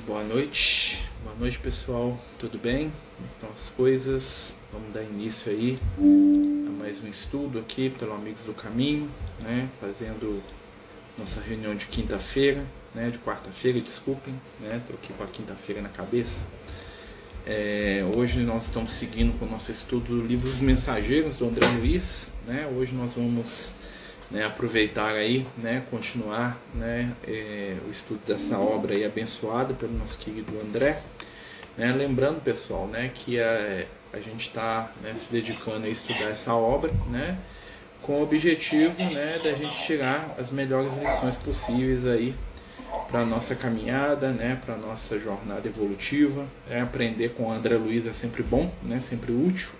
Boa noite pessoal, tudo bem? Como estão as coisas? Vamos dar início aí a mais um estudo aqui pelo Amigos do Caminho, né? Fazendo nossa reunião de quinta-feira, né? De quarta-feira, desculpem, né? Tô aqui com a quinta-feira na cabeça. Hoje nós estamos seguindo com o nosso estudo do livro Os Mensageiros, do André Luiz, né? Hoje nós vamos aproveitar aí, continuar o estudo dessa obra aí abençoada pelo nosso querido André. Lembrando, pessoal, que a gente está se dedicando a estudar essa obra, com o objetivo da gente tirar as melhores lições possíveis aí para a nossa caminhada, para a nossa jornada evolutiva. Aprender com o André Luiz é sempre bom, sempre útil,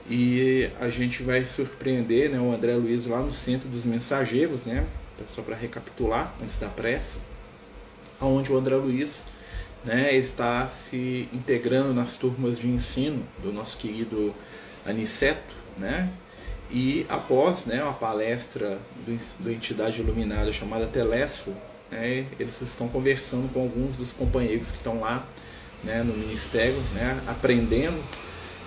E a gente vai surpreender o André Luiz lá no Centro dos Mensageiros, só para recapitular antes da prece, onde o André Luiz ele está se integrando nas turmas de ensino do nosso querido Aniceto, e após a palestra da entidade iluminada chamada Telésforo, eles estão conversando com alguns dos companheiros que estão lá no ministério, aprendendo.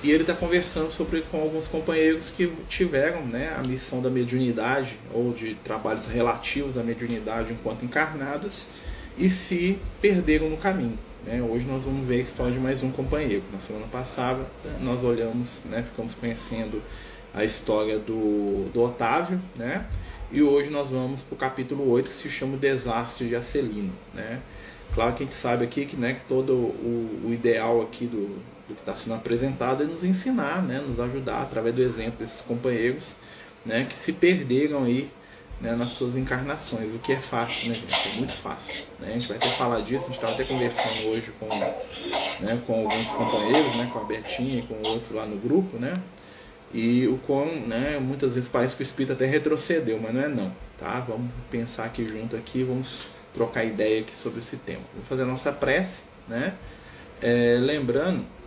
E ele está conversando com alguns companheiros que tiveram a missão da mediunidade ou de trabalhos relativos à mediunidade enquanto encarnados e se perderam no caminho. Hoje nós vamos ver a história de mais um companheiro. Na semana passada nós olhamos, ficamos conhecendo a história do Otávio, e hoje nós vamos para o capítulo 8, que se chama O Desastre de Acelino. Claro que a gente sabe aqui que todo o ideal aqui do que está sendo apresentado é nos ensinar, nos ajudar através do exemplo desses companheiros que se perderam aí nas suas encarnações, o que é fácil, gente? É muito fácil. A gente vai até falar disso, a gente estava até conversando hoje com alguns companheiros, com a Bertinha e com outros lá no grupo, e o quão muitas vezes parece que o espírito até retrocedeu, mas não é não, tá? Vamos pensar aqui junto aqui, vamos trocar ideia aqui sobre esse tema. Vou fazer a nossa prece, lembrando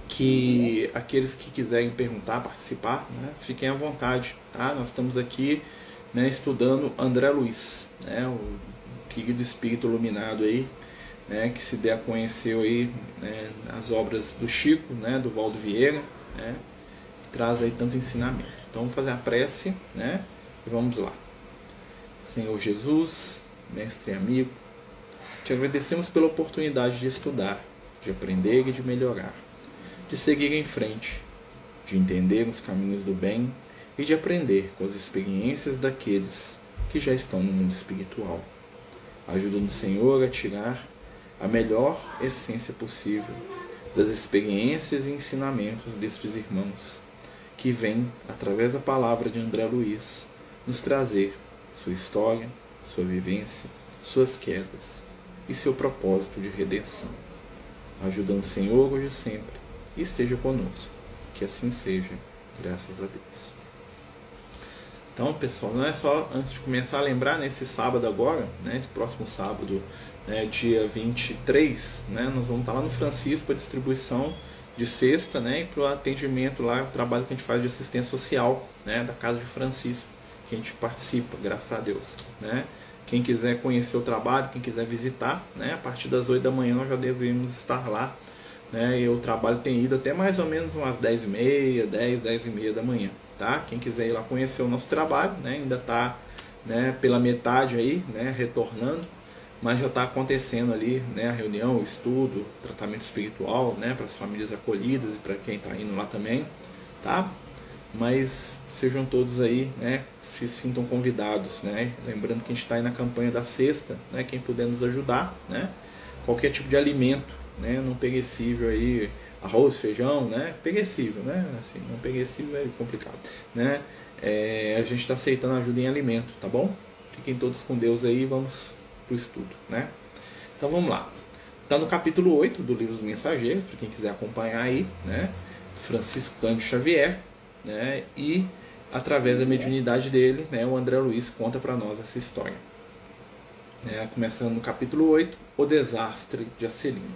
que aqueles que quiserem perguntar, participar, fiquem à vontade, tá? Nós estamos aqui estudando André Luiz, o querido espírito iluminado aí, que se der a conhecer aí as obras do Chico, do Valdo Vieira, que traz aí tanto ensinamento. Então vamos fazer a prece, e vamos lá. Senhor Jesus, mestre e amigo, te agradecemos pela oportunidade de estudar, de aprender e de melhorar, de seguir em frente, de entender os caminhos do bem e de aprender com as experiências daqueles que já estão no mundo espiritual. Ajuda-nos, Senhor, a tirar a melhor essência possível das experiências e ensinamentos destes irmãos, que vêm, através da palavra de André Luiz, nos trazer sua história, sua vivência, suas quedas e seu propósito de redenção. Ajuda-nos, Senhor, hoje e sempre, e esteja conosco. Que assim seja, graças a Deus. Então, pessoal, não é só, antes de começar a lembrar, nesse sábado agora, esse próximo sábado, dia 23, nós vamos estar lá no Francisco, a distribuição de cesta, e para o atendimento lá, o trabalho que a gente faz de assistência social, da Casa de Francisco, que a gente participa, graças a Deus, Quem quiser conhecer o trabalho, quem quiser visitar, a partir das 8 da manhã nós já devemos estar lá, e o trabalho tem ido até mais ou menos umas 10h30, 10h30 da manhã, tá? Quem quiser ir lá conhecer o nosso trabalho, ainda está pela metade aí, retornando, mas já está acontecendo ali, a reunião, o estudo, o tratamento espiritual, para as famílias acolhidas e para quem está indo lá também, tá? Mas sejam todos aí, se sintam convidados, lembrando que a gente está aí na campanha da cesta, quem puder nos ajudar, qualquer tipo de alimento, não perecível aí, arroz, feijão, perecível, assim, não perecível é complicado, a gente está aceitando ajuda em alimento, tá bom? Fiquem todos com Deus aí, vamos pro estudo, Então vamos lá. Está no capítulo 8 do livro Dos Mensageiros, para quem quiser acompanhar aí, Francisco Cândido Xavier, e através da mediunidade dele, o André Luiz conta para nós essa história. Começando no capítulo 8, O Desastre de Acelino.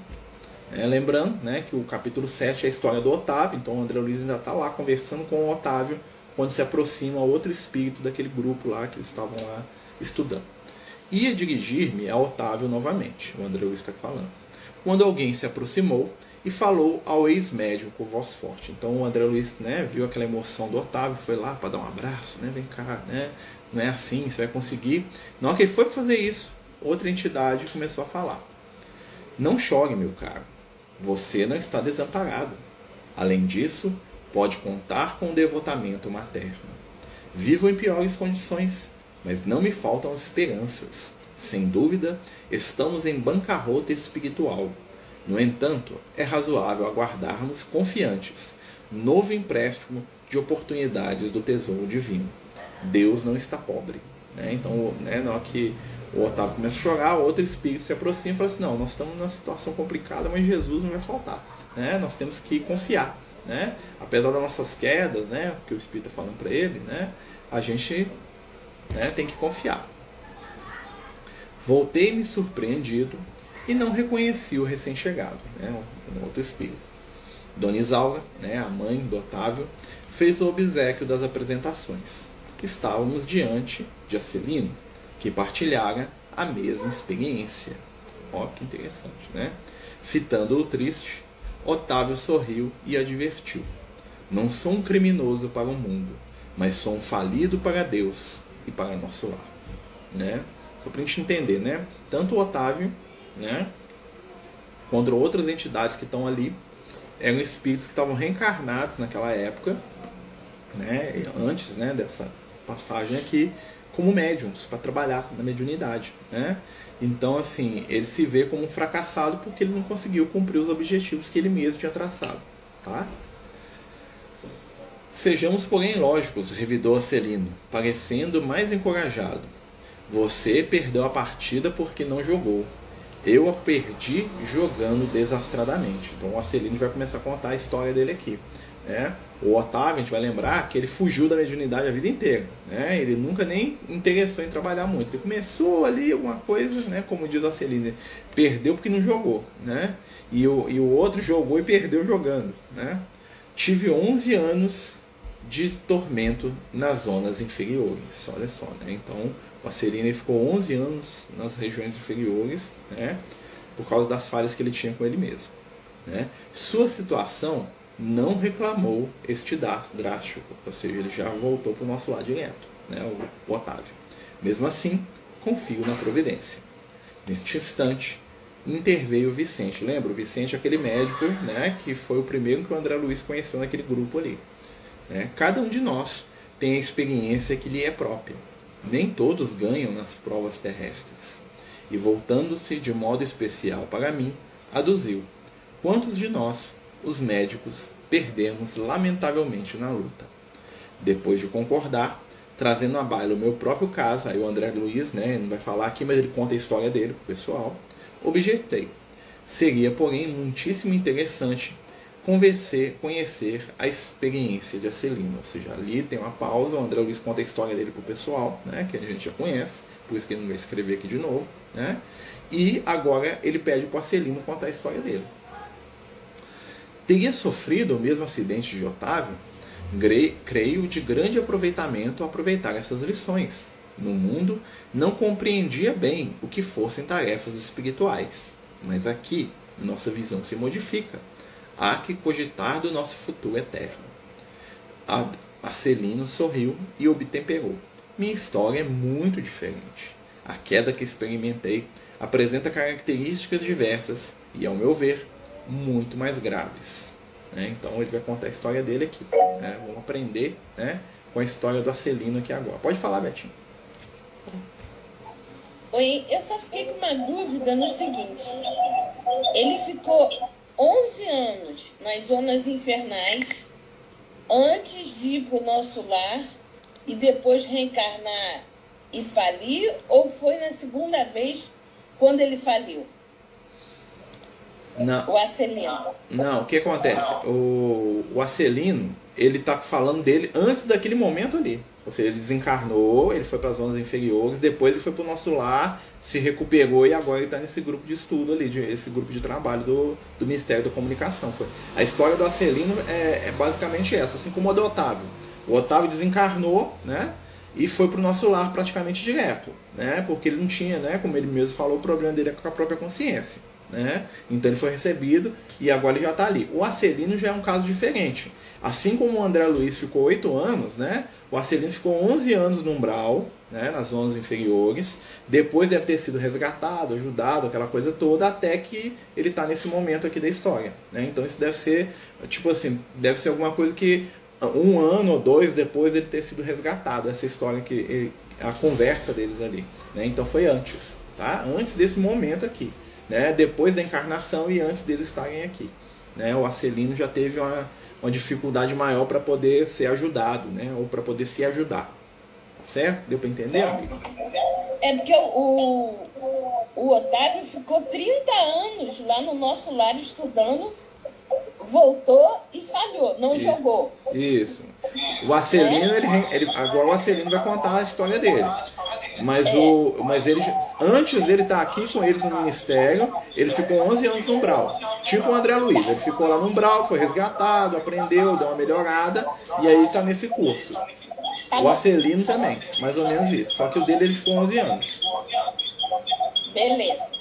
Lembrando que o capítulo 7 é a história do Otávio, então o André Luiz ainda está lá conversando com o Otávio quando se aproxima outro espírito daquele grupo lá que eles estavam lá estudando. Ia dirigir-me a Otávio novamente, o André Luiz está falando, quando alguém se aproximou e falou ao ex-médium com voz forte. Então o André Luiz, né, viu aquela emoção do Otávio, foi lá para dar um abraço, né, vem cá, né, não é assim, você vai conseguir. Na hora que ele foi fazer isso, outra entidade começou a falar: não chore, meu caro, você não está desamparado. Além disso, pode contar com o devotamento materno. Vivo em piores condições, mas não me faltam esperanças. Sem dúvida, estamos em bancarrota espiritual. No entanto, é razoável aguardarmos confiantes novo empréstimo de oportunidades do tesouro divino. Deus não está pobre. Então, na hora que o Otávio começa a chorar, outro espírito se aproxima e fala assim: não, nós estamos numa situação complicada, mas Jesus não vai faltar. Nós temos que confiar. Apesar das nossas quedas, que o espírito está falando para ele, a gente tem que confiar. Voltei-me surpreendido e não reconheci o recém-chegado, um outro espírito. Dona Isaura, a mãe do Otávio, fez o obséquio das apresentações. Estávamos diante de Acelino, que partilhara a mesma experiência. Ó, que interessante, Fitando-o triste, Otávio sorriu e advertiu: não sou um criminoso para o mundo, mas sou um falido para Deus e para nosso lar. Só para a gente entender, tanto o Otávio, contra outras entidades que estão ali, eram espíritos que estavam reencarnados naquela época, antes dessa passagem aqui, como médiums, para trabalhar na mediunidade. Então, assim, ele se vê como um fracassado porque ele não conseguiu cumprir os objetivos que ele mesmo tinha traçado. Tá? Sejamos, porém, lógicos, revidou Acelino, parecendo mais encorajado. Você perdeu a partida porque não jogou. Eu a perdi jogando desastradamente. Então o Acelino vai começar a contar a história dele aqui. O Otávio, a gente vai lembrar que ele fugiu da mediunidade a vida inteira. Ele nunca nem interessou em trabalhar muito. Ele começou ali alguma coisa, como diz o Acelino, perdeu porque não jogou. E o outro jogou e perdeu jogando. Tive 11 anos de tormento nas zonas inferiores. Olha só, Então o Acelino ficou 11 anos nas regiões inferiores, por causa das falhas que ele tinha com ele mesmo. Sua situação não reclamou este drástico, ou seja, ele já voltou para o nosso lado direto, o Otávio. Mesmo assim, confio na providência. Neste instante, interveio o Vicente. Lembra? O Vicente é aquele médico, que foi o primeiro que o André Luiz conheceu naquele grupo ali. Cada um de nós tem a experiência que lhe é própria. Nem todos ganham nas provas terrestres. E voltando-se de modo especial para mim, aduziu: quantos de nós, os médicos, perdemos lamentavelmente na luta? Depois de concordar, trazendo à baila o meu próprio caso, aí o André Luiz, não vai falar aqui, mas ele conta a história dele pro pessoal, objetei: seria, porém, muitíssimo interessante conhecer a experiência de Acelino. Ou seja, ali tem uma pausa, o André Luiz conta a história dele pro pessoal, que a gente já conhece, por isso que ele não vai escrever aqui de novo, e agora ele pede para o Acelino contar a história dele. Teria sofrido o mesmo acidente de Otávio? Creio de grande aproveitamento ao aproveitar essas lições. No mundo, não compreendia bem o que fossem tarefas espirituais, mas aqui nossa visão se modifica. Há que cogitar do nosso futuro eterno. Acelino sorriu e obtemperou: minha história é muito diferente. A queda que experimentei apresenta características diversas e, ao meu ver, muito mais graves. Então ele vai contar a história dele aqui. Vamos aprender com a história do Acelino aqui agora. Pode falar, Betinho. Oi, eu só fiquei com uma dúvida no seguinte: ele ficou 11 anos nas zonas infernais antes de ir para o nosso lar e depois reencarnar e falir, ou foi na segunda vez quando ele faliu? Não. O Acelino. Não, o que acontece? O Acelino, ele está falando dele antes daquele momento ali. Ou seja, ele desencarnou, ele foi para as zonas inferiores, depois ele foi para o nosso lar, se recuperou e agora ele está nesse grupo de estudo ali, esse grupo de trabalho do Ministério da Comunicação. A história do Acelino é basicamente essa, assim como a do Otávio. O Otávio desencarnou, e foi para o nosso lar praticamente direto, né? Porque ele não tinha, né, como ele mesmo falou, o problema dele é com a própria consciência, né? Então ele foi recebido e agora ele já está ali. O Arcelino já é um caso diferente. Assim como o André Luiz ficou 8 anos, né? O Arcelino ficou 11 anos no umbral, né, nas zonas inferiores. Depois deve ter sido resgatado, ajudado, aquela coisa toda, até que ele está nesse momento aqui da história, né? Então isso deve ser, tipo assim, deve ser alguma coisa que 1 ano ou 2 depois ele ter sido resgatado, essa história a conversa deles ali, né? Então foi antes, tá? Antes desse momento aqui, né? Depois da encarnação e antes deles estarem aqui, né? O Arcelino já teve uma dificuldade maior para poder ser ajudado, né? Ou para poder se ajudar, certo? Deu para entender, amigo? É porque o Otávio ficou 30 anos lá no nosso lar estudando, voltou e falhou, não jogou. Isso. O Arcelino, agora o Arcelino vai contar a história dele. Mas ele, antes ele estar aqui com eles no ministério, ele ficou 11 anos no umbral. Tipo o André Luiz, ele ficou lá no umbral, foi resgatado, aprendeu, deu uma melhorada, e aí está nesse curso. O Arcelino também, mais ou menos isso. Só que o dele ele ficou 11 anos. Beleza.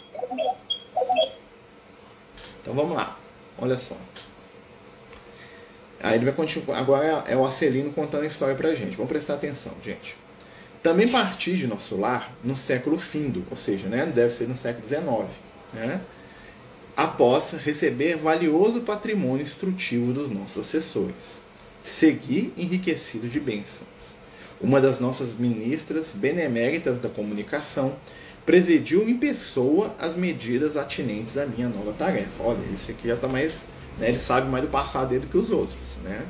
Então vamos lá. Olha só. Aí ele vai continuar. Agora é o Arcelino contando a história pra gente. Vamos prestar atenção, gente. Também parti de nosso lar no século findo, ou seja, né, deve ser no século XIX, né, após receber valioso patrimônio instrutivo dos nossos assessores. Segui enriquecido de bênçãos. Uma das nossas ministras beneméritas da comunicação presidiu em pessoa as medidas atinentes à minha nova tarefa. Olha, esse aqui já está mais, né, ele sabe mais do passado dele que os outros, né?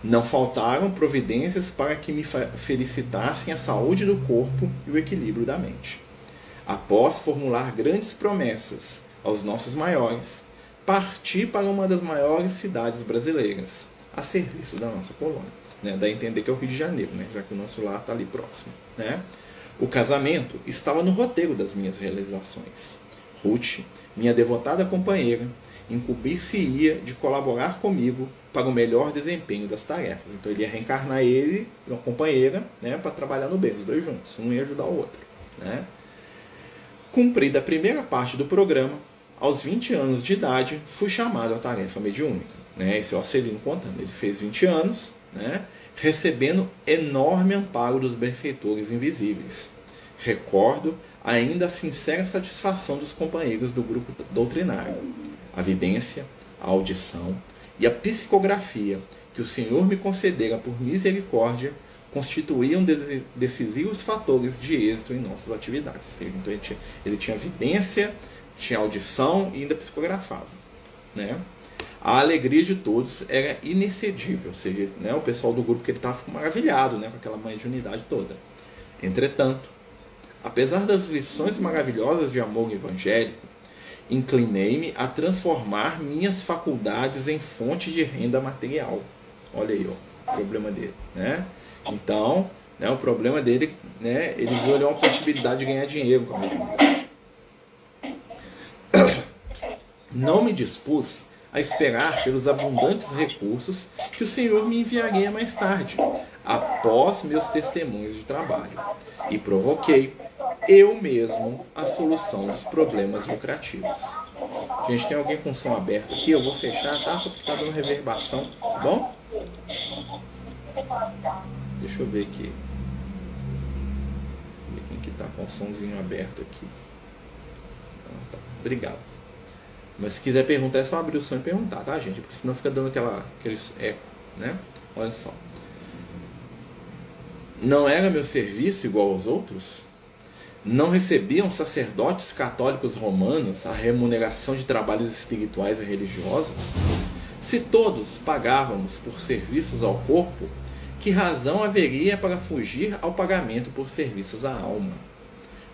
Não faltaram providências para que me felicitassem a saúde do corpo e o equilíbrio da mente. Após formular grandes promessas aos nossos maiores, parti para uma das maiores cidades brasileiras, a serviço da nossa colônia. Né? Dá a entender que é o Rio de Janeiro, né? Já que o nosso lar está ali próximo. Né? O casamento estava no roteiro das minhas realizações. Ruth, minha devotada companheira, incumbir-se-ia de colaborar comigo para o melhor desempenho das tarefas. Então ele ia reencarnar ele, uma companheira, né, para trabalhar no bem, os dois juntos, um ia ajudar o outro. Né? Cumprida a primeira parte do programa, aos 20 anos de idade, fui chamado à tarefa mediúnica. Né? Esse é o Arcelino contando. Ele fez 20 anos, né, recebendo enorme amparo dos benfeitores invisíveis. Recordo ainda a sincera satisfação dos companheiros do grupo doutrinário. A vidência, a audição e a psicografia que o Senhor me concedera por misericórdia constituíam decisivos fatores de êxito em nossas atividades. Ou seja, então ele tinha vidência, tinha audição e ainda psicografava. Né? A alegria de todos era inexcedível, ou seja, né, o pessoal do grupo que ele estava ficou maravilhado, né, com aquela mediunidade toda. Entretanto, apesar das lições maravilhosas de amor evangélico, inclinei-me a transformar minhas faculdades em fonte de renda material. Olha aí, ó, o problema dele, né? Então, né, o problema dele, né, ele viu ali uma possibilidade de ganhar dinheiro com a mediunidade. Não me dispus a esperar pelos abundantes recursos que o Senhor me enviaria mais tarde, após meus testemunhos de trabalho, e provoquei eu mesmo a solução dos problemas lucrativos. Gente, tem alguém com som aberto aqui? Eu vou fechar, tá? Só porque tá dando reverbação, tá bom? Deixa eu ver aqui. Ver quem que tá com o somzinho aberto aqui. Ah, tá. Obrigado. Mas se quiser perguntar, é só abrir o som e perguntar, tá, gente? Porque senão fica dando aqueles eco, né? Olha só. Não era meu serviço igual aos outros? Não recebiam sacerdotes católicos romanos a remuneração de trabalhos espirituais e religiosos? Se todos pagávamos por serviços ao corpo, que razão haveria para fugir ao pagamento por serviços à alma?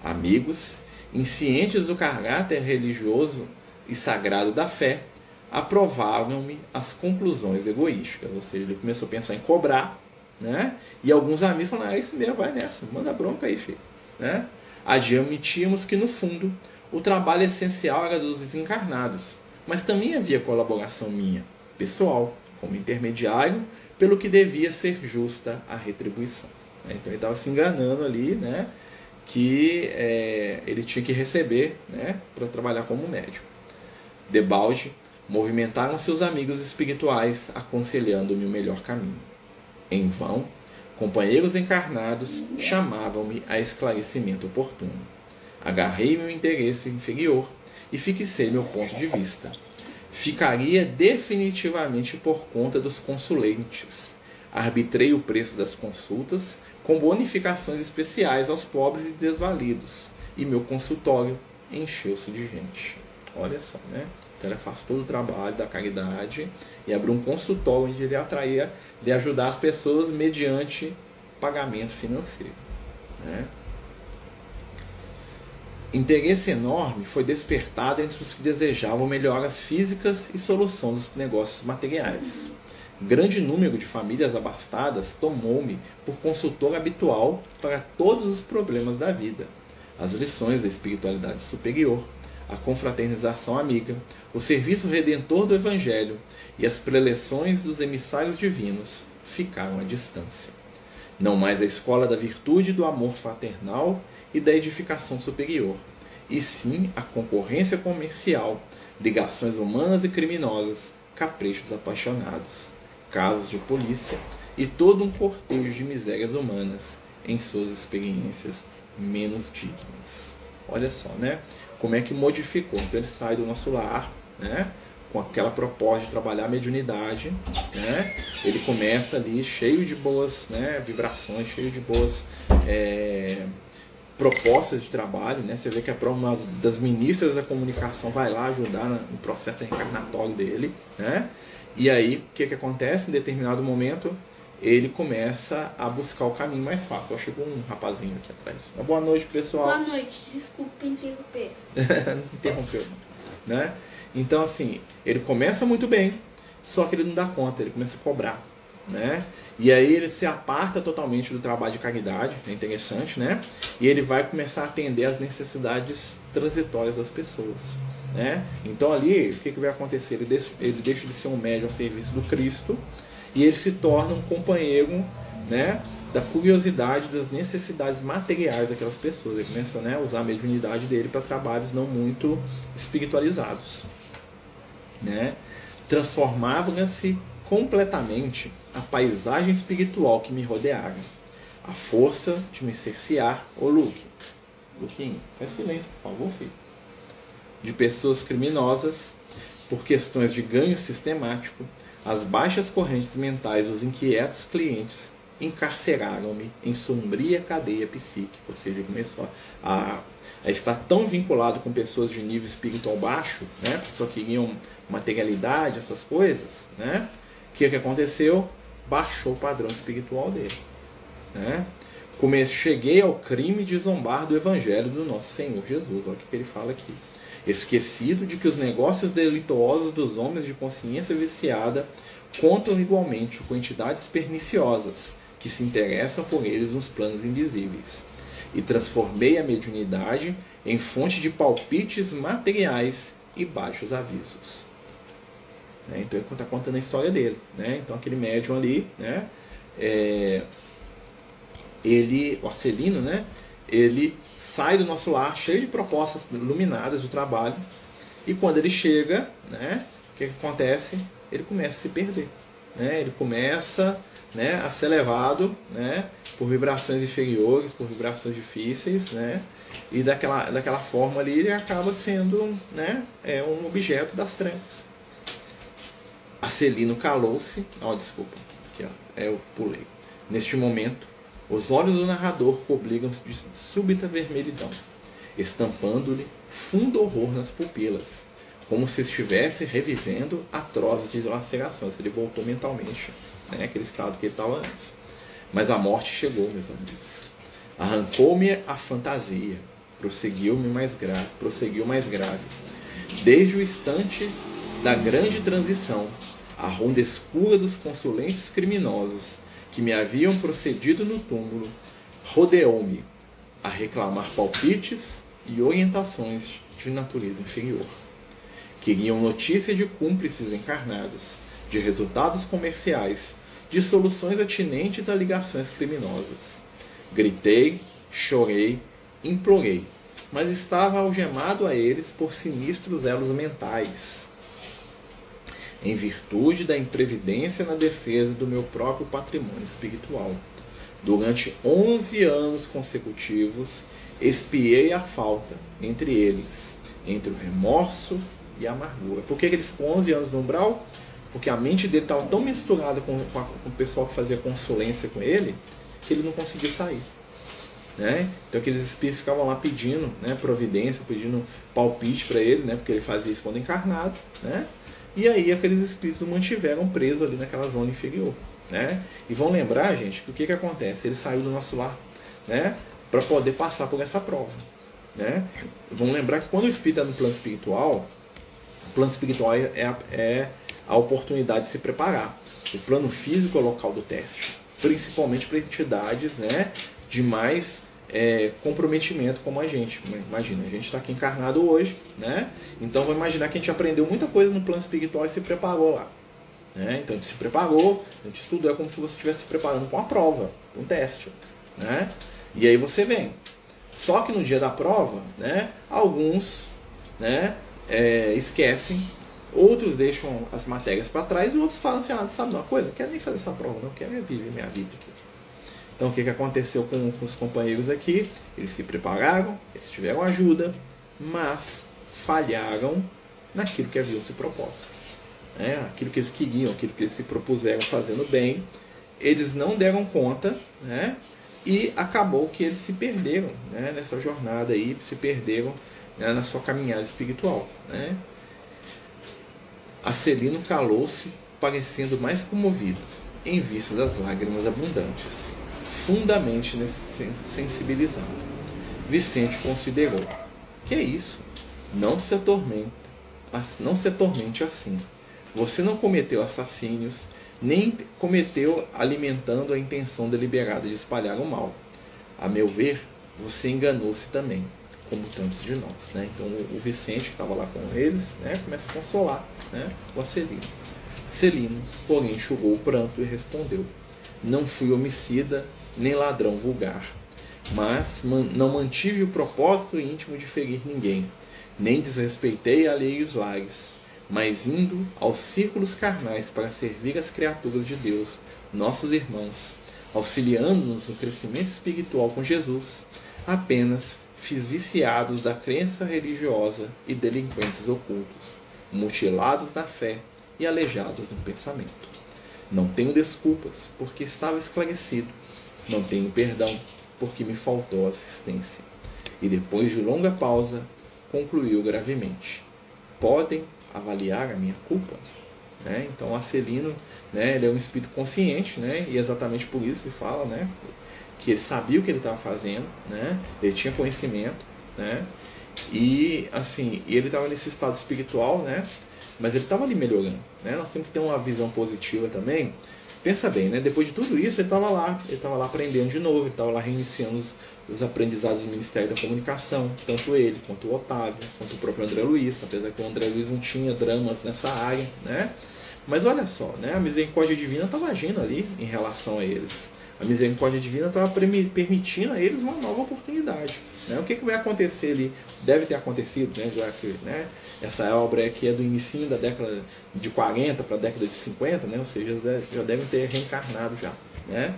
Amigos, inscientes do caráter religioso e sagrado da fé, aprovaram-me as conclusões egoísticas. Ou seja, ele começou a pensar em cobrar, né? E alguns amigos falaram, isso mesmo, vai nessa, manda bronca aí, filho. Né? Admitíamos que, no fundo, o trabalho essencial era dos desencarnados, mas também havia colaboração minha, pessoal, como intermediário, pelo que devia ser justa a retribuição. Então ele estava se enganando ali, né? Que ele tinha que receber, né? Para trabalhar como médium. Debalde movimentaram seus amigos espirituais, aconselhando-me o melhor caminho. Em vão, companheiros encarnados chamavam-me a esclarecimento oportuno. Agarrei meu interesse inferior e fixei meu ponto de vista. Ficaria definitivamente por conta dos consulentes. Arbitrei o preço das consultas com bonificações especiais aos pobres e desvalidos, e meu consultório encheu-se de gente. Olha só, né? Então ele afastou do trabalho, da caridade, e abriu um consultório onde ele atraía de ajudar as pessoas mediante pagamento financeiro, né? Interesse enorme foi despertado entre os que desejavam melhoras físicas e solução dos negócios materiais. Grande número de famílias abastadas tomou-me por consultor habitual para todos os problemas da vida. As lições da espiritualidade superior, a confraternização amiga, o serviço redentor do Evangelho e as preleções dos emissários divinos ficaram à distância. Não mais a escola da virtude e do amor fraternal e da edificação superior, e sim a concorrência comercial, ligações humanas e criminosas, caprichos apaixonados, casos de polícia e todo um cortejo de misérias humanas em suas experiências menos dignas. Olha só, né? Como é que modificou. Então ele sai do nosso lar, né? Com aquela proposta de trabalhar a mediunidade, né? Ele começa ali cheio de boas, né, vibrações, cheio de boas propostas de trabalho, né? Você vê que uma das ministras da comunicação vai lá ajudar no processo reencarnatório dele, né? E aí, o que acontece? Em determinado momento, ele começa a buscar o caminho mais fácil. Ó, chegou um rapazinho aqui atrás. Boa noite, pessoal. Boa noite, desculpa interromper. Não interrompeu, né? Então, assim, ele começa muito bem, só que ele não dá conta, ele começa a cobrar, né? E aí ele se aparta totalmente do trabalho de caridade, é interessante, né? E ele vai começar a atender às necessidades transitórias das pessoas, né? Então ali, o que vai acontecer? Ele deixa de ser um médium ao serviço do Cristo e ele se torna um companheiro, né, da curiosidade, das necessidades materiais daquelas pessoas. Ele começa, né, a usar a mediunidade dele para trabalhos não muito espiritualizados, né? Transformava-se completamente a paisagem espiritual que me rodeava. A força de me cercear, Luquinho, faz silêncio, por favor, filho. De pessoas criminosas, por questões de ganho sistemático, as baixas correntes mentais dos inquietos clientes encarceraram-me em sombria cadeia psíquica. Ou seja, começou a estar tão vinculado com pessoas de nível espiritual baixo, né? Pessoas que queriam materialidade, essas coisas, né? O que aconteceu? Baixou o padrão espiritual dele, né? Cheguei ao crime de zombar do Evangelho do nosso Senhor Jesus. Olha o que ele fala aqui. Esquecido de que os negócios delituosos dos homens de consciência viciada contam igualmente com entidades perniciosas que se interessam por eles nos planos invisíveis. E transformei a mediunidade em fonte de palpites materiais e baixos avisos. Então ele está contando a história dele, né? Então aquele médium ali, né? O Arcelino, né? Ele sai do nosso lar cheio de propostas iluminadas do trabalho, e quando ele chega, né, o que acontece? Ele começa a se perder, né? Ele começa, né, a ser levado, né, por vibrações inferiores, por vibrações difíceis, né? E daquela forma ali ele acaba sendo, né, um objeto das trevas. Arcelino calou-se. Desculpa, aqui, eu pulei. Neste momento, os olhos do narrador cobrigam-se de súbita vermelhidão, estampando-lhe fundo horror nas pupilas, como se estivesse revivendo atrozes dilacerações. Ele voltou mentalmente, né, aquele estado que ele estava antes. Mas a morte chegou, meus amigos. Arrancou-me a fantasia, prosseguiu mais grave. Desde o instante da grande transição, a ronda escura dos consulentes criminosos que me haviam procedido no túmulo rodeou-me a reclamar palpites e orientações de natureza inferior. Queriam notícia de cúmplices encarnados, de resultados comerciais, de soluções atinentes a ligações criminosas. Gritei, chorei, implorei, mas estava algemado a eles por sinistros elos mentais, em virtude da imprevidência na defesa do meu próprio patrimônio espiritual. Durante 11 anos consecutivos, expiei a falta entre eles, entre o remorso e a amargura. Por que ele ficou 11 anos no umbral? Porque a mente dele estava tão misturada com o pessoal que fazia consulência com ele, que ele não conseguiu sair. Né? Então aqueles espíritos ficavam lá pedindo, né, providência, pedindo palpite para ele, né, porque ele fazia isso quando encarnado. Né? E aí aqueles espíritos o mantiveram preso ali naquela zona inferior. Né? E vão lembrar, gente, que o que acontece? Ele saiu do nosso lar, né, para poder passar por essa prova. Né? Vão lembrar que quando o espírito está no plano espiritual, o plano espiritual é a oportunidade de se preparar. O plano físico é o local do teste, principalmente para entidades, né, de mais comprometimento como a gente. Imagina, a gente está aqui encarnado hoje, né? Então vamos imaginar que a gente aprendeu muita coisa no plano espiritual e se preparou lá. Né? Então a gente se preparou, a gente estudou, é como se você estivesse se preparando para uma prova, um teste. Né? E aí você vem. Só que no dia da prova, né, alguns, né, esquecem, outros deixam as matérias para trás e outros falam assim, sabe uma coisa? Não quero nem fazer essa prova, não quero viver minha vida aqui. Então o que aconteceu com os companheiros aqui? Eles se prepararam, eles tiveram ajuda, mas falharam naquilo que haviam se proposto. Aquilo que eles queriam, aquilo que eles se propuseram fazendo bem, eles não deram conta, né? E acabou que eles se perderam, né, nessa jornada aí, se perderam, né, na sua caminhada espiritual. Né? Acelino calou-se, parecendo mais comovido, em vista das lágrimas abundantes, fundamente sensibilizado. Vicente considerou: que é isso? Não se atormente assim. Você não cometeu assassínios, nem cometeu alimentando a intenção deliberada de espalhar o mal. A meu ver, você enganou-se também, como tantos de nós. Né? Então o Vicente, que estava lá com eles, né, começa a consolar, né, o Acelino. Acelino, porém, enxugou o pranto e respondeu: não fui homicida, nem ladrão vulgar, mas não mantive o propósito íntimo de ferir ninguém, nem desrespeitei alheios lares, mas indo aos círculos carnais para servir as criaturas de Deus, nossos irmãos, auxiliando-nos no crescimento espiritual com Jesus, apenas fiz viciados da crença religiosa e delinquentes ocultos, mutilados na fé e aleijados no pensamento. Não tenho desculpas, porque estava esclarecido. Não tenho perdão, porque me faltou assistência. E depois de longa pausa, concluiu gravemente: podem avaliar a minha culpa? Né? Então, Acelino, né, ele é um espírito consciente, né, e exatamente por isso ele fala, né, que ele sabia o que ele estava fazendo, né, ele tinha conhecimento, né, e assim, ele estava nesse estado espiritual, né, mas ele estava ali melhorando. Né? Nós temos que ter uma visão positiva também. Pensa bem, né? Depois de tudo isso, ele estava lá aprendendo de novo, ele estava lá reiniciando os aprendizados do Ministério da Comunicação, tanto ele, quanto o Otávio, quanto o próprio André Luiz, apesar que o André Luiz não tinha dramas nessa área, né? Mas olha só, né? A misericórdia divina estava agindo ali em relação a eles. A misericórdia divina estava permitindo a eles uma nova oportunidade. Né? O que vai acontecer ali? Deve ter acontecido, né? Já que, né, essa obra aqui é do início da década de 40 para a década de 50, né? Ou seja, já devem ter reencarnado já. Né?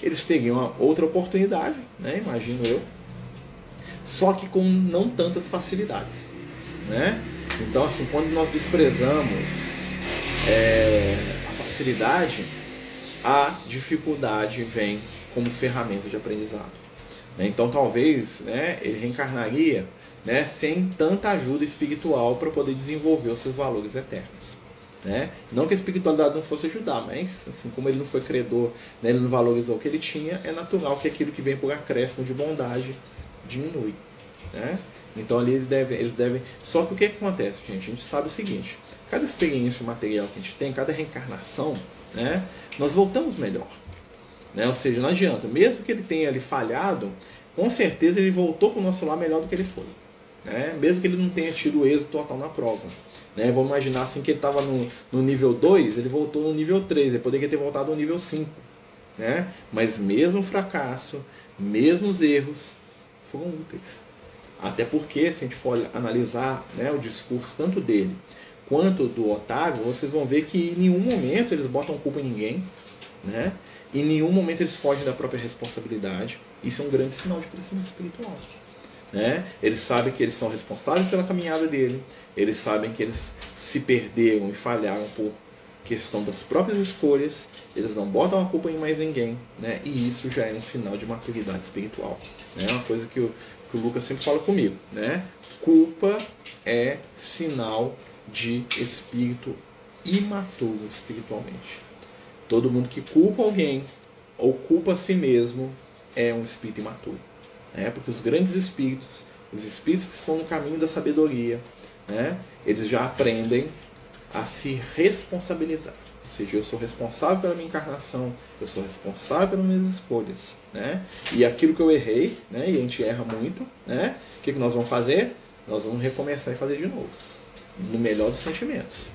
Eles teriam uma outra oportunidade, né? Imagino eu, só que com não tantas facilidades. Né? Então, assim, quando nós desprezamos a facilidade, a dificuldade vem como ferramenta de aprendizado. Então talvez, né, ele reencarnaria, né, sem tanta ajuda espiritual para poder desenvolver os seus valores eternos. Né? Não que a espiritualidade não fosse ajudar, mas assim, como ele não foi credor, né, ele não valorizou o que ele tinha, é natural que aquilo que vem por acréscimo de bondade diminui. Né? Então ali eles devem... Só que o que acontece, gente? A gente sabe o seguinte: cada experiência material que a gente tem, cada reencarnação, né, nós voltamos melhor. Né? Ou seja, não adianta, mesmo que ele tenha ali falhado, com certeza ele voltou para o nosso lar melhor do que ele foi. Né? Mesmo que ele não tenha tido o êxito total na prova. Né? Vamos imaginar assim que ele estava no nível 2, ele voltou no nível 3, ele poderia ter voltado no nível 5. Né? Mas mesmo fracasso, mesmo os erros foram úteis. Até porque, se a gente for analisar, né, o discurso tanto dele quanto do Otávio, vocês vão ver que em nenhum momento eles botam culpa em ninguém, né? Em nenhum momento eles fogem da própria responsabilidade. Isso é um grande sinal de crescimento espiritual, né? Eles sabem que eles são responsáveis pela caminhada dele, eles sabem que eles se perderam e falharam por questão das próprias escolhas, eles não botam a culpa em mais ninguém, né? E isso já é um sinal de maturidade espiritual, né? Uma coisa que o Lucas sempre fala comigo, né? Culpa é sinal de espírito imaturo espiritualmente. Todo mundo que culpa alguém ou culpa a si mesmo é um espírito imaturo, né? Porque os grandes espíritos, os espíritos que estão no caminho da sabedoria, né? Eles já aprendem a se responsabilizar. Ou seja, eu sou responsável pela minha encarnação, eu sou responsável pelas minhas escolhas, né? E aquilo que eu errei, né? E a gente erra muito, né? O que nós vamos fazer? Nós vamos recomeçar e fazer de novo, no melhor dos sentimentos,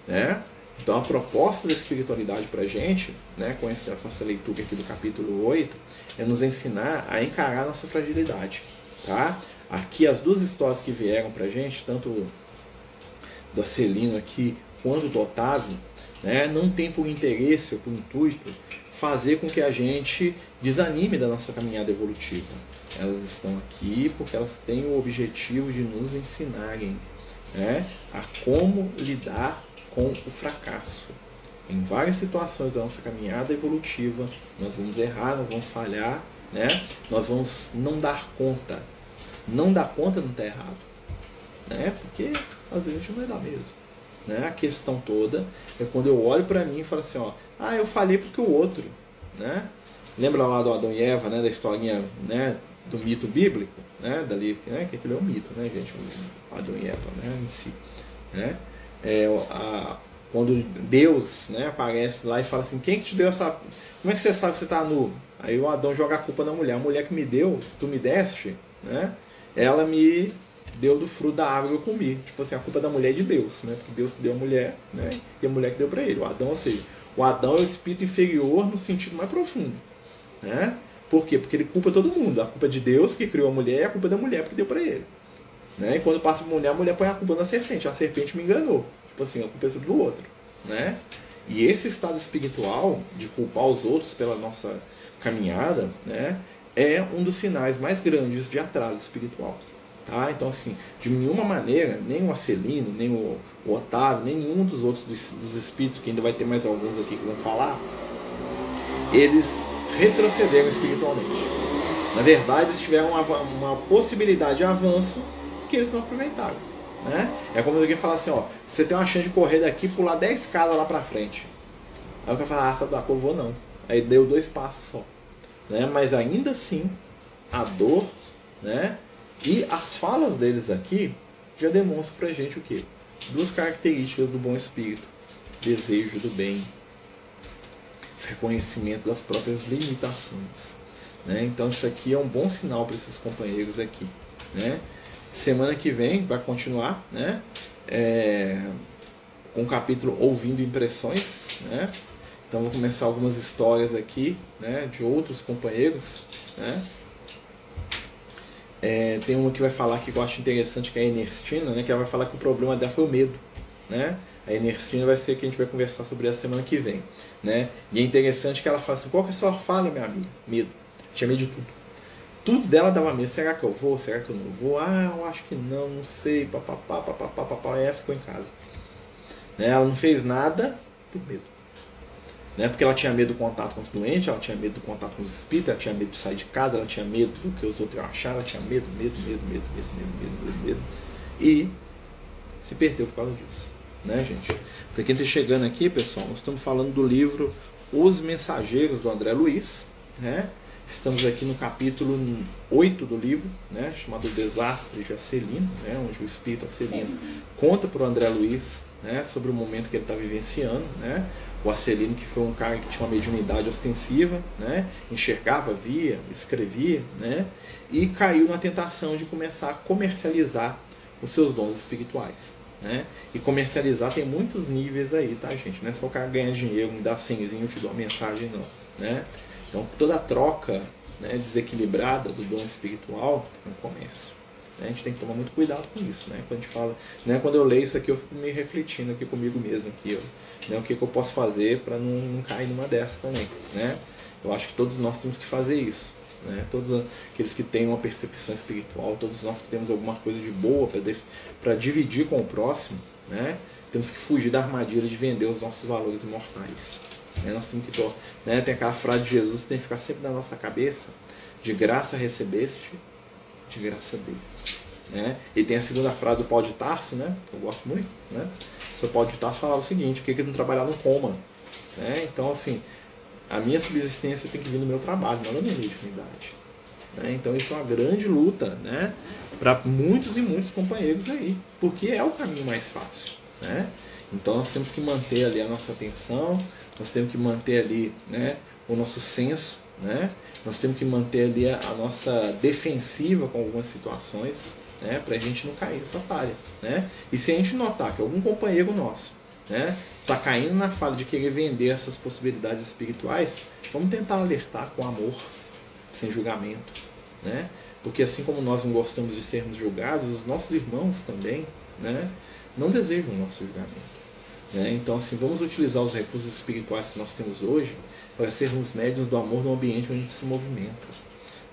né? Então a proposta da espiritualidade para a gente, né, com essa leitura aqui do capítulo 8, é nos ensinar a encarar nossa fragilidade, tá? Aqui as duas histórias que vieram para a gente, tanto do Acelino aqui quanto do Otávio, né, não tem por interesse ou por intuito fazer com que a gente desanime da nossa caminhada evolutiva. Elas estão aqui porque elas têm o objetivo de nos ensinarem, né, a como lidar com o fracasso. Em várias situações da nossa caminhada evolutiva, nós vamos errar, nós vamos falhar, né? Nós vamos não dar conta. Não dar conta não está errado, né? Porque às vezes a gente não vai dar mesmo, né? A questão toda é quando eu olho para mim e falo assim, ó, eu falhei porque o outro, né? Lembra lá do Adão e Eva, né? Da historinha, né? Do mito bíblico, né? Dali, né? Que aquilo é um mito, né, gente? O Adão e Eva, né? Em si, né? Quando Deus, né, aparece lá e fala assim, quem que te deu essa... Como é que você sabe que você está nu? Aí o Adão joga a culpa na mulher. A mulher que me deu, tu me deste, né? Ela me deu do fruto da árvore que eu comi. Tipo assim, a culpa da mulher é de Deus, né? Porque Deus que deu a mulher, né? E a mulher que deu para ele. O Adão, ou seja, o Adão é o espírito inferior no sentido mais profundo, né? Por quê? Porque ele culpa todo mundo. A culpa é de Deus, porque criou a mulher, e a culpa é da mulher, porque deu para ele. Né? E quando passa para a mulher põe a culpa na serpente. A serpente me enganou. Tipo assim, a culpa é do outro, né? E esse estado espiritual de culpar os outros pela nossa caminhada, né, é um dos sinais mais grandes de atraso espiritual, tá? Então, assim, de nenhuma maneira, nem o Acelino, nem o Otávio, nem nenhum dos outros dos espíritos, que ainda vai ter mais alguns aqui que vão falar, eles retrocederam espiritualmente. Na verdade, eles tiveram uma possibilidade de avanço que eles não aproveitaram, né? É como alguém falar assim, ó, você tem uma chance de correr daqui e pular 10 escadas lá pra frente. Aí o cara fala, sabe da cor, eu vou não. Aí deu 2 passos só, né? Mas ainda assim, a dor, né, e as falas deles aqui já demonstram pra gente o quê? 2 características do bom espírito: desejo do bem, reconhecimento das próprias limitações, né? Então isso aqui é um bom sinal para esses companheiros aqui, né? Semana que vem vai continuar, né? Com o capítulo Ouvindo Impressões, né? Então vou começar algumas histórias aqui, né, de outros companheiros, né? Tem uma que vai falar que eu acho interessante, que é a Ernestina, né? Que ela vai falar que o problema dela foi o medo, né? A Ernestina vai ser que a gente vai conversar sobre essa semana que vem, né? E é interessante que ela fala assim, qual que é a sua fala, minha amiga? Medo. Tinha medo de tudo. Tudo dela dava medo. Será que eu vou? Será que eu não vou? Eu acho que não, não sei. Papapá, papapá, papapá. E ela ficou em casa, né? Ela não fez nada por medo, né? Porque ela tinha medo do contato com os doentes, ela tinha medo do contato com os espíritos, ela tinha medo de sair de casa, ela tinha medo do que os outros iam achar, ela tinha medo. E se perdeu por causa disso, né, gente? Para quem está chegando aqui, pessoal, nós estamos falando do livro Os Mensageiros, do André Luiz, né? Estamos aqui no capítulo 8 do livro, né, chamado Desastre de Acelino, né, onde o espírito Acelino conta para o André Luiz, né, sobre o momento que ele está vivenciando, né? O Acelino, que foi um cara que tinha uma mediunidade ostensiva, né, enxergava, via, escrevia, né, e caiu na tentação de começar a comercializar os seus dons espirituais, né? E comercializar tem muitos níveis aí, tá, gente? Não é só o cara ganhar dinheiro, me dar 100zinho, eu te dou uma mensagem, não, né? Então toda troca né, desequilibrada do dom espiritual no comércio. A gente tem que tomar muito cuidado com isso, né? Quando a gente fala, né? Quando eu leio isso aqui, eu fico me refletindo aqui comigo mesmo, aqui, ó, né? O que eu posso fazer para não cair numa dessa também, né? Eu acho que todos nós temos que fazer isso, né? Todos aqueles que têm uma percepção espiritual, todos nós que temos alguma coisa de boa para dividir com o próximo, né? Temos que fugir da armadilha de vender os nossos valores imortais. Né? Nós temos que, né? Tem aquela frase de Jesus que tem que ficar sempre na nossa cabeça: de graça recebeste, de graça dele. Né? E tem a segunda frase do Paulo de Tarso, né? Eu gosto muito, né? O seu Paulo de Tarso falava o seguinte: que ele não trabalhar não coma, né? Então, assim, a minha subsistência tem que vir do meu trabalho, não da minha mediunidade, né? Então isso é uma grande luta, né? Para muitos e muitos companheiros aí, porque é o caminho mais fácil, né? Então nós temos que manter ali a nossa atenção, nós temos que manter ali, né, o nosso senso, né? Nós temos que manter ali a nossa defensiva com algumas situações, né, para a gente não cair nessa falha, né? E se a gente notar que algum companheiro nosso, né, está caindo na falha de querer vender essas possibilidades espirituais, vamos tentar alertar com amor, sem julgamento, né? Porque assim como nós não gostamos de sermos julgados, os nossos irmãos também, né, não desejam o nosso julgamento. Né? Então, assim, vamos utilizar os recursos espirituais que nós temos hoje para sermos médiuns do amor no ambiente onde a gente se movimenta.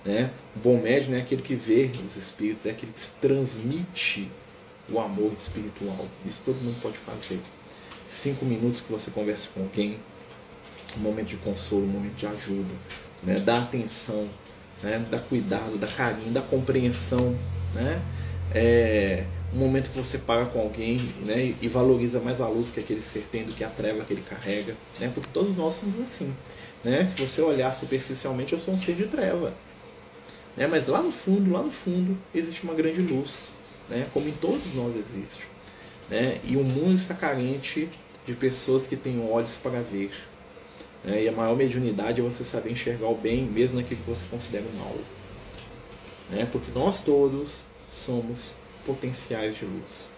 Né? O bom médium não é aquele que vê os espíritos, é aquele que transmite o amor espiritual. Isso todo mundo pode fazer. 5 minutos que você conversa com alguém, um momento de consolo, um momento de ajuda, né? Dá atenção, né? Dá cuidado, dá carinho, dá compreensão, né? Um momento que você para com alguém, né, e valoriza mais a luz que aquele ser tem do que a treva que ele carrega, né, porque todos nós somos assim, né? Se você olhar superficialmente, eu sou um ser de treva, né, mas lá no fundo existe uma grande luz, né, como em todos nós existe, né, e o mundo está carente de pessoas que têm olhos para ver, né, e a maior mediunidade é você saber enxergar o bem mesmo naquilo que você considera o mal, né, porque nós todos somos potenciais de luz,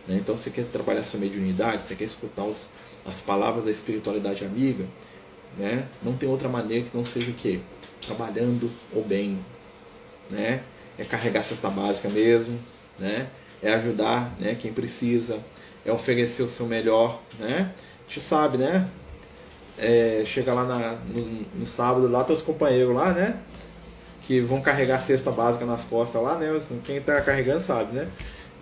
né? Então, você quer trabalhar sua mediunidade, você quer escutar as palavras da espiritualidade amiga, né? Não tem outra maneira que não seja o quê? Trabalhando o bem, né? É carregar a cesta básica mesmo, né? É ajudar, né, quem precisa, é oferecer o seu melhor, né? A gente sabe, né? Chega lá no sábado, lá teus companheiros lá, né, que vão carregar a cesta básica nas costas lá, né? Assim, quem está carregando sabe, né?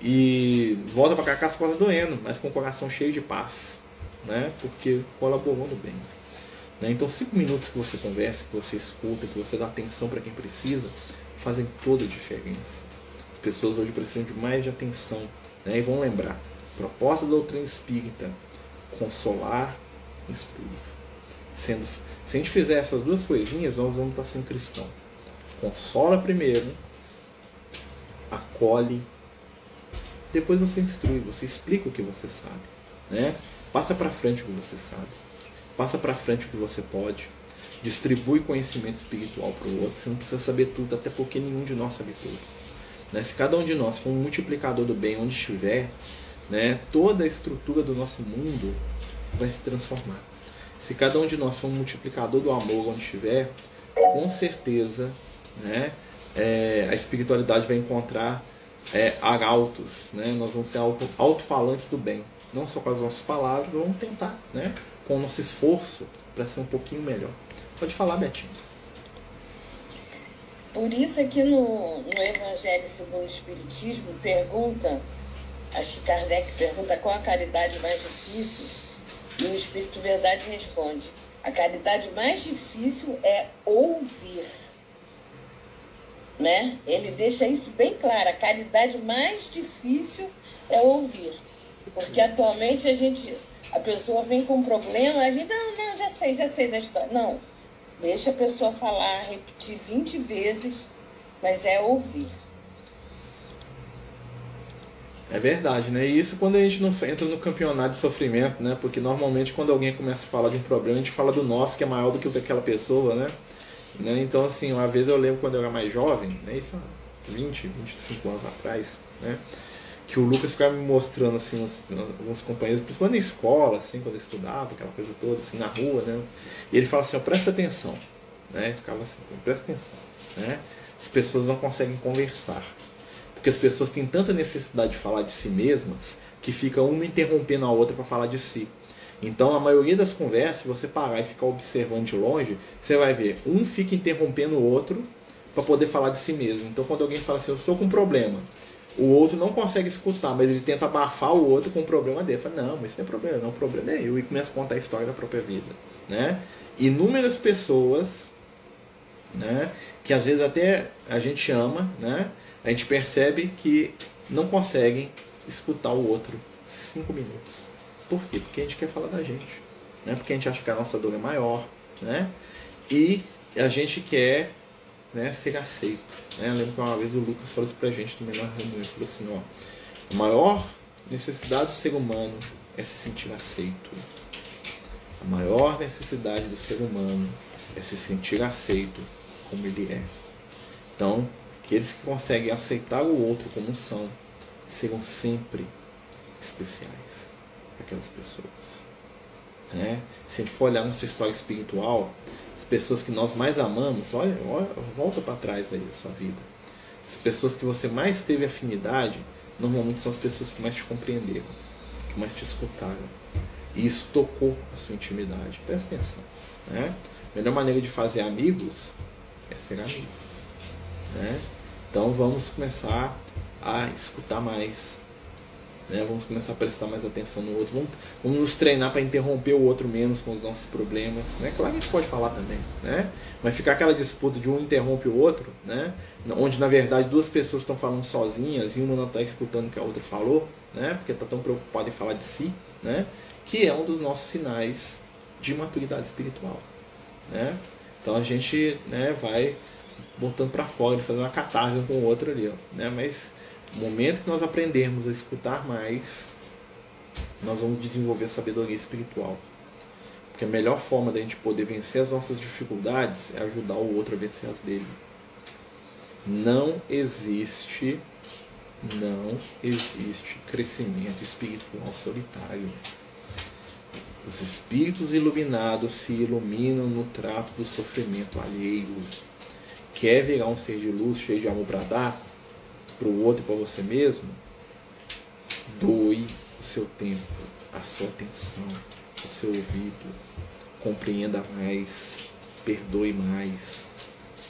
E volta para cá com as costas doendo, mas com o coração cheio de paz, né? Porque colaborou no bem, né? Então 5 minutos que você conversa, que você escuta, que você dá atenção para quem precisa, fazem toda a diferença. As pessoas hoje precisam de mais de atenção, né? E vão lembrar: proposta da doutrina espírita, consolar, instruir. Se a gente fizer essas duas coisinhas, nós vamos estar sendo cristão. Consola primeiro, acolhe, depois você instrui, você explica o que você sabe, né? Passa para frente o que você sabe, passa para frente o que você pode, distribui conhecimento espiritual para o outro. Você não precisa saber tudo, até porque nenhum de nós sabe tudo, né? Se cada um de nós for um multiplicador do bem onde estiver, né, toda a estrutura do nosso mundo vai se transformar. Se cada um de nós for um multiplicador do amor onde estiver, com certeza, né, a espiritualidade vai encontrar arautos, né? Nós vamos ser alto-falantes do bem, não só com as nossas palavras, vamos tentar, né, com o nosso esforço para ser um pouquinho melhor. Pode falar, Betinho. Por isso aqui no Evangelho segundo o Espiritismo pergunta, acho que Kardec pergunta qual a caridade mais difícil, e o Espírito Verdade responde: a caridade mais difícil é ouvir. Né? Ele deixa isso bem claro: a caridade mais difícil é ouvir. Porque atualmente a pessoa vem com um problema, a gente, não, já sei da história. Não, deixa a pessoa falar, repetir 20 vezes, mas é ouvir. É verdade, né? E isso quando a gente não entra no campeonato de sofrimento, né? Porque normalmente quando alguém começa a falar de um problema, a gente fala do nosso, que é maior do que o daquela pessoa, né? Então, assim, uma vez eu lembro quando eu era mais jovem, né, isso há 20, 25 anos atrás, né, que o Lucas ficava me mostrando, assim, alguns companheiros, principalmente na escola, assim, quando eu estudava, aquela coisa toda, assim, na rua, né, e ele fala assim: ó, presta atenção, né? E ficava assim, presta atenção, né? As pessoas não conseguem conversar. Porque as pessoas têm tanta necessidade de falar de si mesmas que fica uma interrompendo a outra para falar de si. Então, a maioria das conversas, se você parar e ficar observando de longe, você vai ver, um fica interrompendo o outro para poder falar de si mesmo. Então, quando alguém fala assim, eu estou com um problema, o outro não consegue escutar, mas ele tenta abafar o outro com o problema dele. Fala, não, mas isso não é problema, não, o problema é eu. E começa a contar a história da própria vida, né? Inúmeras pessoas, né, que às vezes até a gente ama, né, a gente percebe que não conseguem escutar o outro 5 minutos. Por quê? Porque a gente quer falar da gente, né? Porque a gente acha que a nossa dor é maior, né? E a gente quer, né, ser aceito, né? Eu lembro que uma vez o Lucas falou isso pra gente no menor reunião, ele falou assim, ó, a maior necessidade do ser humano é se sentir aceito. A maior necessidade do ser humano é se sentir aceito como ele é. Então, aqueles que conseguem aceitar o outro como são, serão sempre especiais para aquelas pessoas, né? Se a gente for olhar nossa história espiritual, as pessoas que nós mais amamos, olha, volta para trás aí da sua vida. As pessoas que você mais teve afinidade, normalmente são as pessoas que mais te compreenderam, que mais te escutaram. E isso tocou a sua intimidade. Presta atenção, né? A melhor maneira de fazer amigos é ser amigo, né? Então vamos começar a escutar mais, né? Vamos começar a prestar mais atenção no outro. Vamos nos treinar para interromper o outro menos com os nossos problemas, né? Claro que a gente pode falar também, né? Mas ficar aquela disputa de um interrompe o outro, né? Onde na verdade duas pessoas estão falando sozinhas e uma não está escutando o que a outra falou, né? Porque está tão preocupada em falar de si, né? Que é um dos nossos sinais de maturidade espiritual, né? Então a gente, né, vai botando para fora, fazendo uma catarse um com o outro ali, ó, né? Mas no momento que nós aprendermos a escutar mais, nós vamos desenvolver a sabedoria espiritual. Porque a melhor forma da gente poder vencer as nossas dificuldades é ajudar o outro a vencer as dele. Não existe crescimento espiritual solitário. Os espíritos iluminados se iluminam no trato do sofrimento alheio. Quer virar um ser de luz cheio de amor para dar para o outro e para você mesmo? Doe o seu tempo, a sua atenção, o seu ouvido. Compreenda mais, perdoe mais,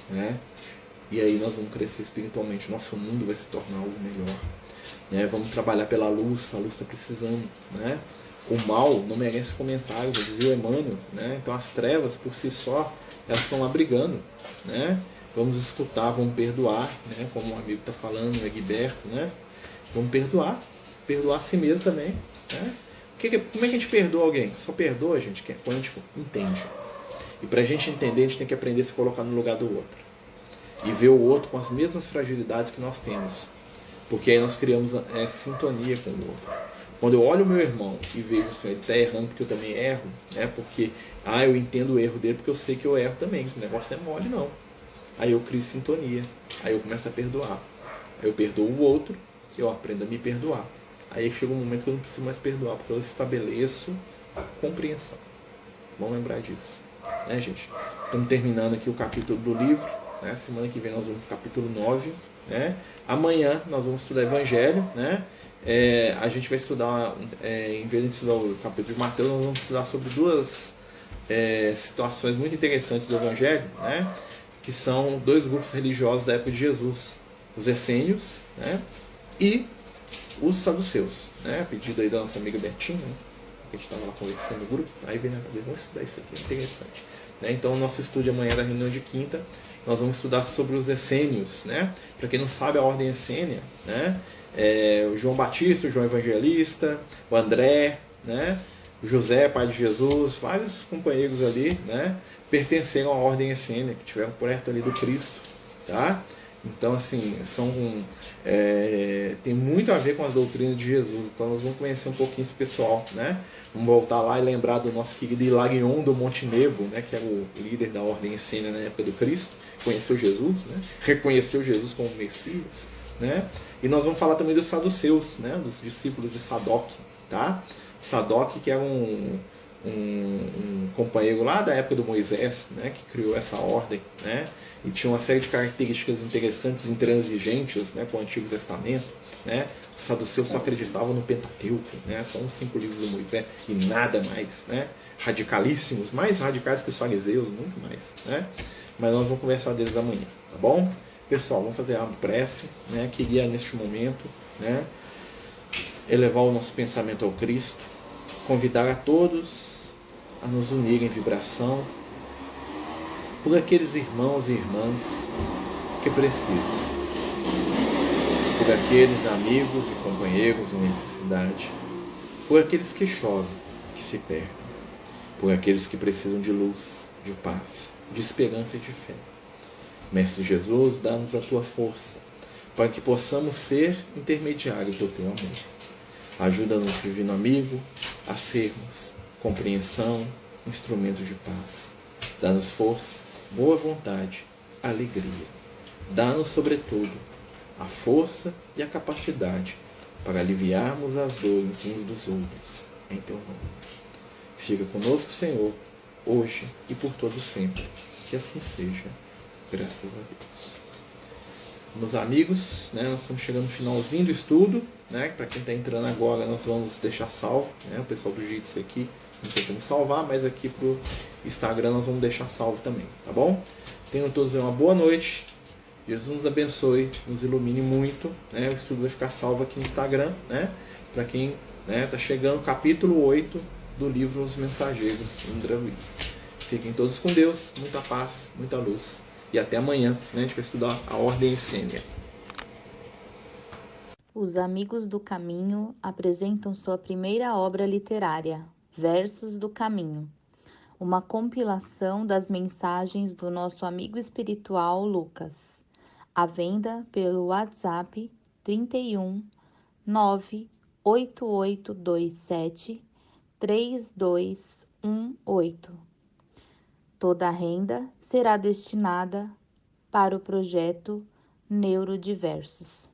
né? E aí nós vamos crescer espiritualmente. Nosso mundo vai se tornar algo melhor, né? Vamos trabalhar pela luz, a luz está precisando, né? O mal não merece comentário, dizia o Emmanuel, né? Então as trevas por si só, elas estão lá brigando, né? Vamos escutar, vamos perdoar, né? Como o amigo está falando, o Egberto, né? Vamos perdoar a si mesmo também, né? Como é que a gente perdoa alguém? Só perdoa, gente, quando a gente entende. E para a gente entender, a gente tem que aprender a se colocar no lugar do outro e ver o outro com as mesmas fragilidades que nós temos, porque aí nós criamos sintonia com o outro. Quando eu olho o meu irmão e vejo assim, ele está errando porque eu também erro, né? Porque eu entendo o erro dele porque eu sei que eu erro também. Esse negócio não é mole, não. Aí eu crio sintonia. Aí eu começo a perdoar. Aí eu perdoo o outro, eu aprendo a me perdoar. Aí chega um momento que eu não preciso mais perdoar, porque eu estabeleço a compreensão. Vamos lembrar disso, né, gente? Estamos terminando aqui o capítulo do livro, né? Semana que vem nós vamos para o capítulo 9, né? Amanhã nós vamos estudar Evangelho, né? A gente vai estudar, em vez de estudar o capítulo de Mateus, nós vamos estudar sobre duas situações muito interessantes do Evangelho, né? Que são dois grupos religiosos da época de Jesus, os essênios, né? E os saduceus, né? A pedido aí da nossa amiga Bertinha, né? Que a gente estava lá conversando no grupo, aí vem na cabeça, vamos estudar isso aqui, é interessante, né? Então o nosso estudo de amanhã da reunião de quinta, nós vamos estudar sobre os essênios, né? Para quem não sabe, a ordem essênia, né? O João Batista, o João Evangelista, o André, né? O José, pai de Jesus, vários companheiros ali, né? Pertenceram à ordem essênia, que estiveram perto ali do Cristo, tá? Então, assim, tem muito a ver com as doutrinas de Jesus. Então, nós vamos conhecer um pouquinho esse pessoal, né? Vamos voltar lá e lembrar do nosso querido Hilarion do Monte Nebo, né? Que era o líder da ordem essênia na época do Cristo. Conheceu Jesus, né? Reconheceu Jesus como Messias, né? E nós vamos falar também dos saduceus, né? Dos discípulos de Sadoc, tá? Sadoc, que era um um companheiro lá da época do Moisés, né, que criou essa ordem, né, e tinha uma série de características interessantes, intransigentes, né, com o Antigo Testamento, né. Os saduceus só acreditavam no Pentateuco, né, só os 5 livros do Moisés e nada mais, né, radicalíssimos, mais radicais que os fariseus, muito mais, né. Mas nós vamos conversar deles amanhã, tá bom? Pessoal, vamos fazer uma prece, né. Queria neste momento, né, elevar o nosso pensamento ao Cristo, convidar a todos a nos unir em vibração por aqueles irmãos e irmãs que precisam, por aqueles amigos e companheiros em necessidade, por aqueles que choram, que se perdem, por aqueles que precisam de luz, de paz, de esperança e de fé. Mestre Jesus, dá-nos a tua força, para que possamos ser intermediários do teu amor. Ajuda-nos, divino amigo, a sermos compreensão, instrumento de paz. Dá-nos força, boa vontade, alegria. Dá-nos, sobretudo, a força e a capacidade para aliviarmos as dores uns dos outros, em teu nome. Fica conosco, Senhor, hoje e por todo sempre. Que assim seja. Graças a Deus. Meus amigos, né, nós estamos chegando no finalzinho do estudo, né, para quem está entrando agora nós vamos deixar salvo, né, o pessoal do Jitsi aqui não tem como salvar, mas aqui pro Instagram nós vamos deixar salvo também, tá bom? Tenham todos uma boa noite, Jesus nos abençoe, nos ilumine muito, né, o estudo vai ficar salvo aqui no Instagram, né, para quem está chegando, capítulo 8 do livro Os Mensageiros, André Luiz. Fiquem todos com Deus, muita paz, muita luz. E até amanhã, né? A gente vai estudar a ordem essênia. Os Amigos do Caminho apresentam sua primeira obra literária, Versos do Caminho, uma compilação das mensagens do nosso amigo espiritual Lucas, à venda pelo WhatsApp 31 98827 3218. Toda a renda será destinada para o projeto Neurodiversos.